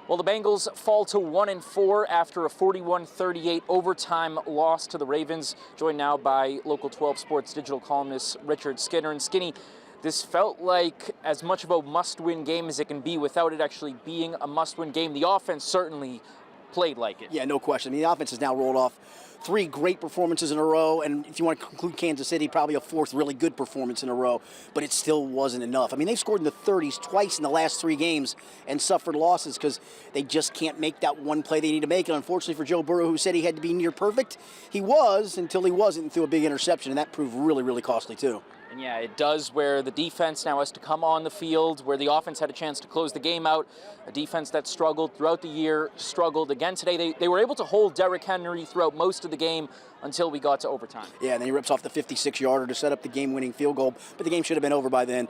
Well, the Bengals fall to 1-4 after a 41-38 overtime loss to the Ravens. Joined now by local 12 Sports digital columnist Richard Skinner. And Skinny, this felt like as much of a must-win game as it can be without it actually being a must-win game. The offense certainly played like it. Yeah, no question. I mean, the offense has now rolled off 3 great performances in a row, and if you want to conclude Kansas City, probably a 4th really good performance in a row, but it still wasn't enough. I mean, they've scored in the 30s twice in the last 3 games and suffered losses because they just can't make that one play they need to make. And unfortunately for Joe Burrow, who said he had to be near perfect, he was until he wasn't and threw a big interception, and that proved really, really costly too. And yeah, it does, where the defense now has to come on the field, where the offense had a chance to close the game out. A defense that struggled throughout the year, struggled again today. They were able to hold Derrick Henry throughout most of the game until we got to overtime. Yeah, and then he rips off the 56-yarder to set up the game-winning field goal, but the game should have been over by then.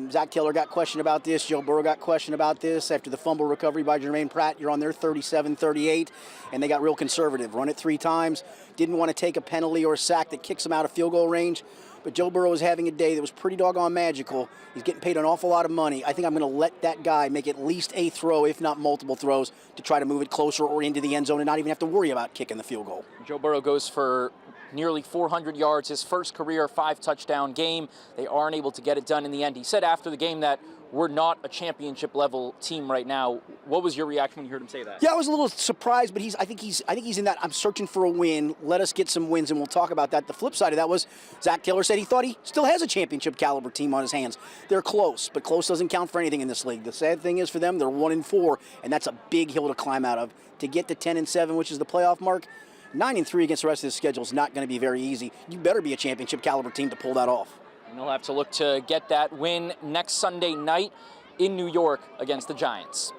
Zach Taylor got questioned about this. Joe Burrow got questioned about this. After the fumble recovery by Jermaine Pratt, you're on their 37-38, and they got real conservative. Run it 3 times. Didn't want to take a penalty or a sack that kicks them out of field goal range. But Joe Burrow is having a day that was pretty doggone magical. He's getting paid an awful lot of money. I think I'm going to let that guy make at least a throw, if not multiple throws, to try to move it closer or into the end zone and not even have to worry about kicking the field goal. Joe Burrow goes for nearly 400 yards, his first career 5-touchdown game. They aren't able to get it done in the end. He said after the game that we're not a championship-level team right now. What was your reaction when you heard him say that? Yeah, I was a little surprised, but I think he's in that I'm searching for a win. Let us get some wins, and we'll talk about that. The flip side of that was Zach Taylor said he thought he still has a championship-caliber team on his hands. They're close, but close doesn't count for anything in this league. The sad thing is for them, they're 1-4, and that's a big hill to climb out of. To get to 10-7, which is the playoff mark, 9-3 against the rest of the schedule is not going to be very easy. You better be a championship-caliber team to pull that off. And they'll have to look to get that win next Sunday night in New York against the Giants.